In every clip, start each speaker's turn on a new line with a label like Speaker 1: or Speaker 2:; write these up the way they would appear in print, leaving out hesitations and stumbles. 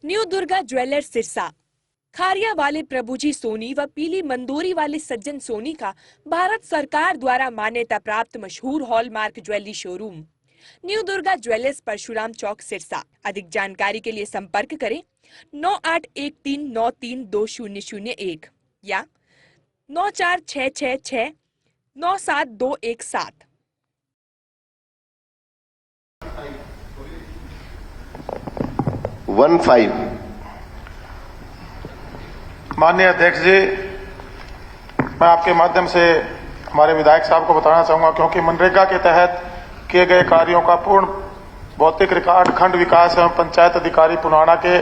Speaker 1: New Durga jewellers Sirsa. Kharia वाले प्रभुजी सोनी व पीली मंदोरी वाले सज्जन सोनी का भारत सरकार द्वारा मान्यता प्राप्त मशहूर hallmark jewellery showroom new Durga jewellers Parshuram चौक सिरसा। अधिक जानकारी के लिए संपर्क करें 9813932001 या 9466697217।
Speaker 2: 15
Speaker 3: माननीय अध्यक्ष जी, मैं आपके माध्यम से हमारे विधायक साहब को बताना चाहूंगा, क्योंकि मनरेगा के तहत किए गए कार्यों का पूर्ण भौतिक रिकॉर्ड खंड विकास एवं पंचायत अधिकारी पुनाना के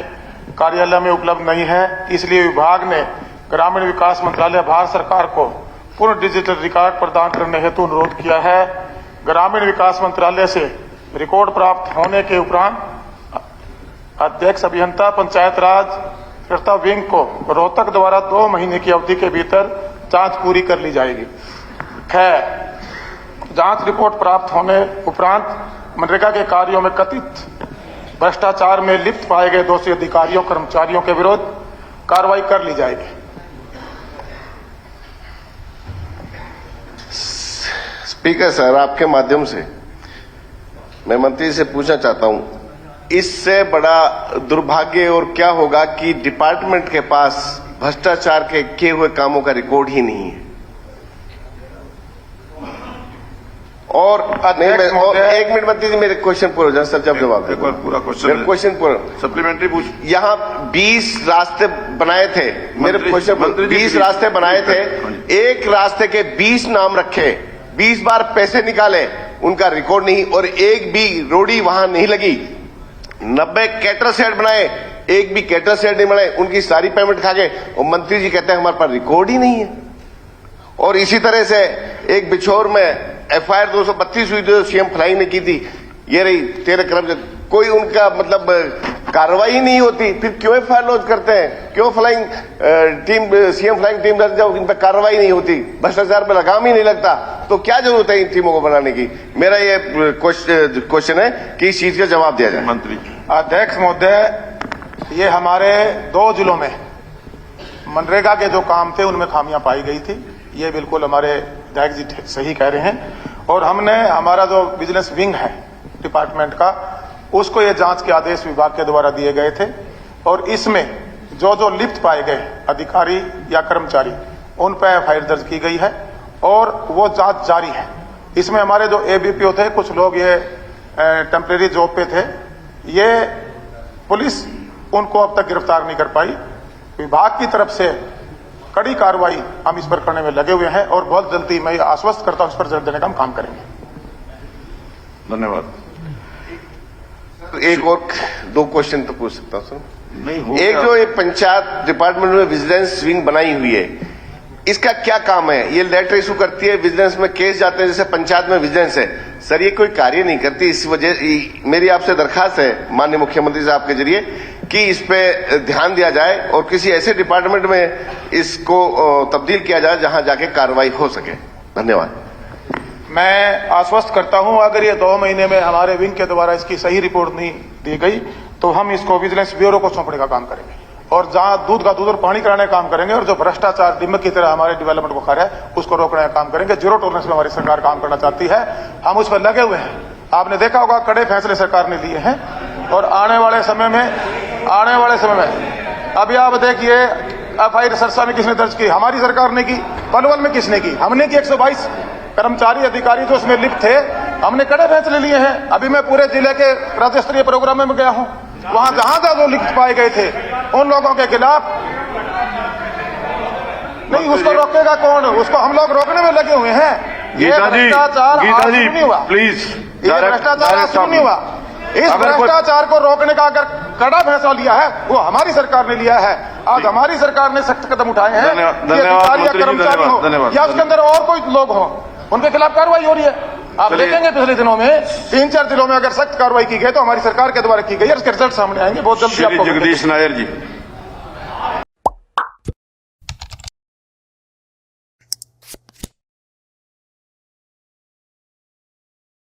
Speaker 3: कार्यालय में उपलब्ध नहीं है। इसलिए विभाग ने ग्रामीण विकास मंत्रालय भारत सरकार को पूर्ण डिजिटल रिकॉर्ड प्रदान करने हेतु अनुरोध किया है। ग्रामीण विकास मंत्रालय से रिकॉर्ड प्राप्त होने के उपरांत अध्यक्ष अभियंता पंचायत राज कर्ता विंग को रोहतक द्वारा 2 महीने की अवधि के भीतर जांच पूरी कर ली जाएगी। जांच रिपोर्ट प्राप्त होने उपरांत मनरेगा के कार्यों में कथित भ्रष्टाचार में लिप्त पाए गए दोषी अधिकारियों कर्मचारियों के विरुद्ध कार्रवाई कर ली जाएगी।
Speaker 2: स्पीकर सर, आपके माध्यम से मैं मंत्री से पूछना चाहता हूं, इससे बड़ा दुर्भाग्य और क्या होगा कि डिपार्टमेंट के पास भ्रष्टाचार के किए हुए कामों का रिकॉर्ड ही नहीं है। और एक मिनट मंत्री जी, मेरे क्वेश्चन पूरा हो जाए सर, जब जवाब दे।
Speaker 4: पूरा
Speaker 2: क्वेश्चन पूरा
Speaker 4: सप्लीमेंट्री पूछ।
Speaker 2: यहाँ 20 रास्ते बनाए थे, मेरे क्वेश्चन 20 रास्ते बनाए थे, एक रास्ते के 20 नाम रखे, 20 बार पैसे निकाले, उनका रिकॉर्ड नहीं, और एक भी रोड़ी वहां नहीं लगी। 90 कैटर सेट बनाए, एक भी कैटर सेट नहीं बनाए, उनकी सारी पेमेंट खा गए, और मंत्री जी कहते हैं हमारे पास रिकॉर्ड ही नहीं है। और इसी तरह से एक बिछोर में FIR 232 हुई जो सीएम फ्लाइंग ने की थी, ये रही 13 कर्मचारी, कोई उनका मतलब कार्रवाई नहीं होती, फिर क्यों FIR लॉन्च करते हैं, क्यों flying team CM flying team जब इन पर कार्रवाई नहीं होती, भ्रष्टाचार पर लगाम ही नहीं लगता, तो क्या जरूरत है इन टीमों को बनाने की। मेरा ये क्वेश्चन है कि इस चीज का जवाब दिया जाए।
Speaker 4: मंत्री
Speaker 3: अध्यक्ष महोदय, ये हमारे 2 जिलों में मनरेगा के जो काम थे उनमें खामियां पाई गई थी, ये बिल्कुल हमारे विधायक जी सही कह रहे हैं। और हमने हमारा जो बिजनेस विंग है डिपार्टमेंट का, उसको ये जांच के आदेश विभाग के द्वारा दिए गए थे, और इसमें जो लिप्त पाए गए अधिकारी या कर्मचारी उन पर FIR दर्ज की गई है और वो जांच जारी है। इसमें हमारे जो ABPO थे, कुछ लोग ये टेम्परेरी जॉब पे थे, ये पुलिस उनको अब तक गिरफ्तार नहीं कर पाई। विभाग की तरफ से कड़ी कार्रवाई हम इस पर करने में लगे हुए हैं, और बहुत जल्दी मैं आश्वस्त करता हूं इस पर जल्द देने का हम काम करेंगे।
Speaker 4: धन्यवाद।
Speaker 2: एक और 2 क्वेश्चन तो पूछ सकता हूं सर।
Speaker 4: नहीं,
Speaker 2: एक जो ये पंचायत डिपार्टमेंट में विजिलेंस विंग बनाई हुई है, इसका क्या काम है? ये लेटर इशू करती है, विजिलेंस में केस जाते हैं, जैसे पंचायत में विजिलेंस है, सर ये कोई कार्य नहीं करती। इस वजह मेरी आपसे दरखास्त है माननीय मुख्यमंत्री साहब के जरिए कि इस पे ध्यान दिया जाए और किसी ऐसे डिपार्टमेंट में इसको तब्दील किया जाए जहां जाके कार्रवाई हो सके। धन्यवाद।
Speaker 3: मैं आश्वस्त करता हूं, अगर ये 2 महीने में हमारे विंग के द्वारा इसकी सही रिपोर्ट नहीं दी गई तो हम इसको विजिलेंस ब्यूरो को सौंपने का काम करेंगे, और जहां दूध का दूध और पानी कराने का काम करेंगे, और जो भ्रष्टाचार दिमक की तरह हमारे डेवलपमेंट को खा रहा है उसको रोकने का काम करेंगे। जीरो टॉलरेंस में हमारी सरकार काम करना चाहती है, हम उस पर लगे हुए हैं। आपने देखा होगा कड़े फैसले सरकार ने लिए हैं, और आने वाले समय में अभी आप देखिए FIR सिरसा में किसने दर्ज की? हमारी सरकार ने की। पलवल में किसने की? हमने की। 122 कर्मचारी अधिकारी जो उसमें लिप्त थे, हमने कड़े फैसले लिए हैं। अभी मैं पूरे जिले के राज्य स्तरीय प्रोग्राम में गया हूं, वहां जहां जो लिप्त पाए गए थे उन लोगों के खिलाफ नहीं, उसको रोकेगा कौन? उसको हम लोग रोकने में लगे हुए हैं।
Speaker 4: गीता जी, प्लीज,
Speaker 3: ये भ्रष्टाचार आज शुरू नहीं हुआ। इस भ्रष्टाचार को रोकने का अगर कड़ा फैसला लिया है वो हमारी सरकार ने लिया है। आज हमारी सरकार ने सख्त कदम उठाए हैं कि अधिकारी या कर्मचारी हो या उसके अंदर और कोई लोग हो, उनके खिलाफ कार्रवाई हो रही है। आप देखेंगे पिछले दिनों में 3-4 जिलों में अगर सख्त कार्रवाई की गई तो हमारी सरकार के द्वारा की गई है, उसके रिजल्ट सामने आएंगे बहुत जल्दी।
Speaker 4: जगदीश नायर जी।